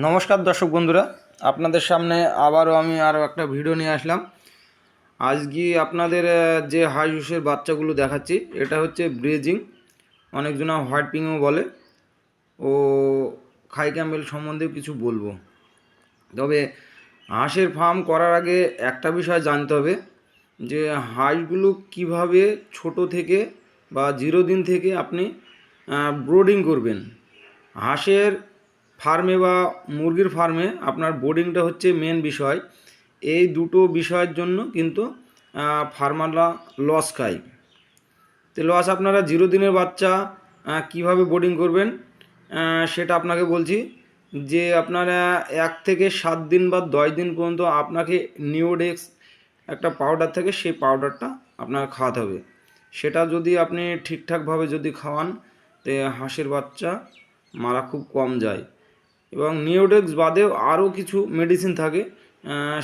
নমস্কার দর্শক বন্ধুরা, আপনাদের সামনে আবারও আমি আরও একটা ভিডিও নিয়ে আসলাম। আজকে আপনাদের যে হাঁসের বাচ্চাগুলো দেখাচ্ছি, এটা হচ্ছে ব্রিজিং, অনেকজনা হোয়াইট পিংও বলে, ও খাই ক্যাম্বেল সম্বন্ধে কিছু বলবো। তবে হাঁসের ফার্ম করার আগে একটা বিষয় জানতে হবে যে হাঁসগুলো কিভাবে ছোট থেকে বা 0 দিন থেকে আপনি ব্রোডিং করবেন। হাঁসের ফার্মে বা মুরগির ফার্মে আপনার বোর্ডিংটা হচ্ছে মেন বিষয়। এই দুটো বিষয়ের জন্য কিন্তু ফার্মাররা লস খায়। তো লস আপনারা 0 দিনের বাচ্চা কিভাবে বোর্ডিং করবেন সেটা আপনাকে বলছি। যে আপনারা 1 থেকে 7 দিন বা 10 দিন পর্যন্ত আপনাকে নিওডেক্স একটা পাউডার থাকে, সেই পাউডারটা আপনার খাওয়াতে হবে। সেটা যদি আপনি ঠিকঠাকভাবে যদি খাওয়ান তো হাঁসের বাচ্চা মারা খুব কম যায়। এবং নিওডেক্স বাদেও আরও কিছু মেডিসিন থাকে,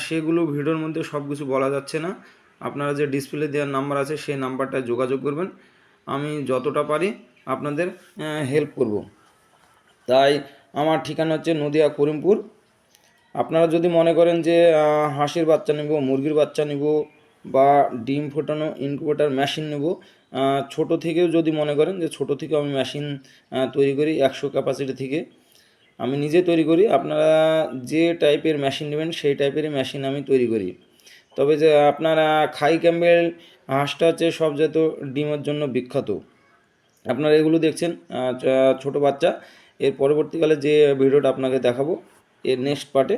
সেগুলো ভিডিওর মধ্যে সব কিছু বলা যাচ্ছে না। আপনারা যে ডিসপ্লে দেওয়ার নাম্বার আছে সেই নাম্বারটায় যোগাযোগ করবেন, আমি যতটা পারি আপনাদের হেল্প করব। তাই আমার ঠিকানা হচ্ছে নদিয়া করিমপুর। আপনারা যদি মনে করেন যে হাঁসের বাচ্চা নেব, মুরগির বাচ্চা নেব, বা ডিম ফোটানো ইনকিউবেটর মেশিন নেব, ছোট থেকেও যদি মনে করেন যে ছোট থেকে আমি মেশিন তৈরি করি 100 ক্যাপাসিটি থেকে, আমি নিজে তৈরি করি। আপনারা যে টাইপের মেশিন নেবেন সেই টাইপেরই মেশিন আমি তৈরি করি। তবে যে আপনারা খাই ক্যাম্বেল হাঁসটা হচ্ছে সব জাত ডিমের জন্য বিখ্যাত। আপনারা এগুলো দেখছেন ছোট বাচ্চা। এর পরবর্তীকালে যে ভিডিওটা আপনাকে দেখাবো এর নেক্সট পার্টে,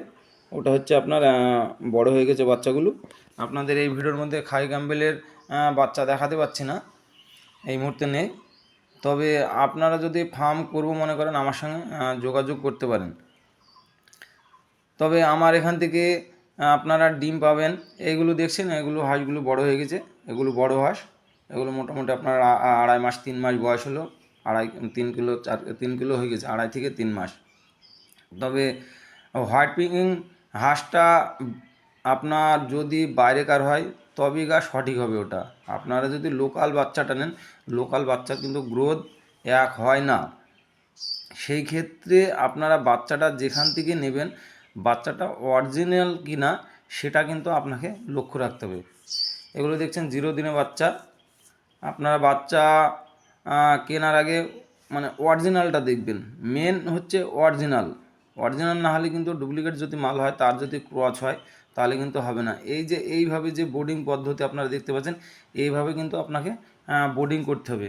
ওটা হচ্ছে আপনার বড় হয়ে গেছে বাচ্চাগুলো। আপনাদের এই ভিডিওর মধ্যে খাই ক্যাম্বেলের বাচ্চা দেখাতে পাচ্ছি না, এই মুহূর্তে নেই। তবে আপনারা যদি ফার্ম করব মনে করেন আমার সঙ্গে যোগাযোগ করতে পারেন। তবে আমার এখান থেকে আপনারা ডিম পাবেন। এইগুলো দেখছেন, এগুলো হাঁসগুলো বড় হয়ে গেছে, এগুলো বড় হাঁস। এগুলো মোটামুটি আপনার 2.5 মাস 3 মাস বয়স হলো, 3 কিলো 3 কিলো হয়ে গেছে, 2.5 থেকে 3 মাস। তবে হোয়াইট পিকিং হাঁসটা আপনার যদি বাইরেকার হয় তবেই সঠিক হবে ওটা। আপনারা যদি লোকাল বাচ্চাটা নেন, লোকাল বাচ্চা কিন্তু গ্রোথ এক হয় না। সেই ক্ষেত্রে আপনারা বাচ্চাটা যেখান থেকে নেবেন, বাচ্চাটা অরিজিনাল কি না সেটা কিন্তু আপনাকে লক্ষ্য রাখতে হবে। এগুলো দেখছেন 0 দিনের বাচ্চা। আপনারা বাচ্চা কেনার আগে মানে অরিজিনালটা দেখবেন, মেন হচ্ছে অরিজিনাল। অরিজিনাল না হলে কিন্তু ডুপ্লিকেট যদি মাল হয়, তার যদি ক্রস হয় তাহলে কিন্তু হবে না। এই যে এইভাবে যে বোর্ডিং পদ্ধতি আপনারা দেখতে পাচ্ছেন, এইভাবে কিন্তু আপনাকে বোর্ডিং করতে হবে।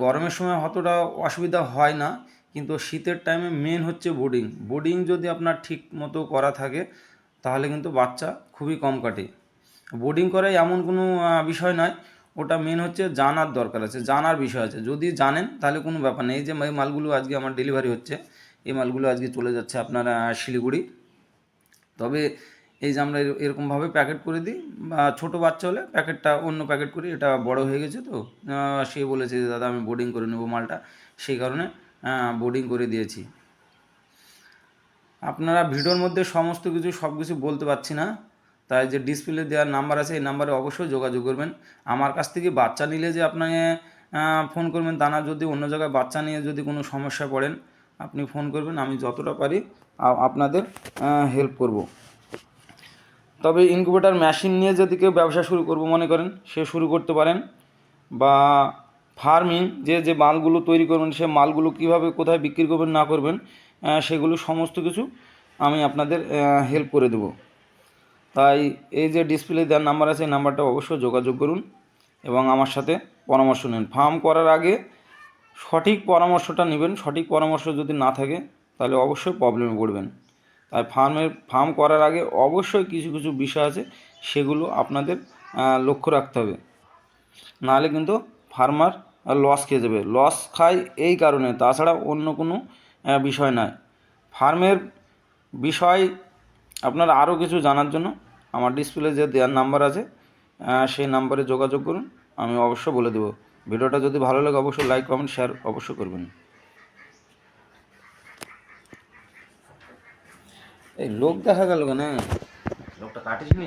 গরমের সময় অতটা অসুবিধা হয় না, কিন্তু শীতের টাইমে মেন হচ্ছে বোর্ডিং। বোর্ডিং যদি আপনার ঠিক মতো করা থাকে তাহলে কিন্তু বাচ্চা খুবই কম কাটে। বোর্ডিং করাই এমন কোনো বিষয় নয়, ওটা মেন হচ্ছে জানার দরকার আছে, জানার বিষয় আছে। যদি জানেন তাহলে কোনো ব্যাপার নেই। এই যে মালগুলো আজকে আমার ডেলিভারি হচ্ছে, এই মালগুলো আজকে চলে যাচ্ছে আপনার শিলিগুড়ি। তবে এই যে আমরা এরকমভাবে প্যাকেট করে দিই, বা ছোটো বাচ্চা হলে প্যাকেটটা অন্য প্যাকেট করি। এটা বড় হয়ে গেছে তো সে বলেছে যে দাদা আমি বোর্ডিং করে নেবো মালটা, সেই কারণে বোর্ডিং করে দিয়েছি। আপনারা ভিডিওর মধ্যে সমস্ত কিছু সব কিছু বলতে পারছি না, তাই যে ডিসপ্লে দেওয়ার নাম্বার আছে এই নাম্বারে অবশ্যই যোগাযোগ করবেন। আমার কাছ থেকে বাচ্চা নিলে যে আপনাকে ফোন করবেন তা না। যদি অন্য জায়গায় বাচ্চা নিয়ে যদি কোনো সমস্যায় পড়েন আপনি ফোন করবেন, আমি যতটা পারি আপনাদের হেল্প করব। তবে ইনকিউবেটর মেশিন নিয়ে যদি কেউ ব্যবসা শুরু করব মনে করেন, সে শুরু করতে পারেন। বা ফার্মিং যে মালগুলো তৈরি করবেন, সে মালগুলো কিভাবে কোথায় বিক্রি করবেন না করবেন, সেগুলো সমস্ত কিছু আমি আপনাদের হেল্প করে দেব। তাই এই যে ডিসপ্লে দেওয়ার নাম্বার আছে এই নাম্বারটা অবশ্যই যোগাযোগ করুন এবং আমার সাথে পরামর্শ নিন। ফার্ম করার আগে সঠিক পরামর্শটা নেবেন। সঠিক পরামর্শ যদি না থাকে তাহলে অবশ্যই প্রবলেমে পড়বেন। তাই ফার্ম করার আগে অবশ্যই কিছু কিছু বিষয় আছে, সেগুলো আপনাদের লক্ষ্য রাখতে হবে, নাহলে কিন্তু ফার্মার লস খেয়ে যাবে। লস খায় এই কারণে, তাছাড়া অন্য কোনো বিষয় নয়। ফার্মের বিষয় আপনারা আরও কিছু জানার জন্য আমার ডিসপ্লে যে দেওয়ার নাম্বার আছে সেই নাম্বারে যোগাযোগ করুন, আমি অবশ্যই বলে দেবো। ভিডিওটা যদি ভালো লাগে অবশ্যই লাইক কমেন্ট শেয়ার অবশ্যই করবেন। এই লোক দেখা গেল কেন, লোকটা কাটিস নি।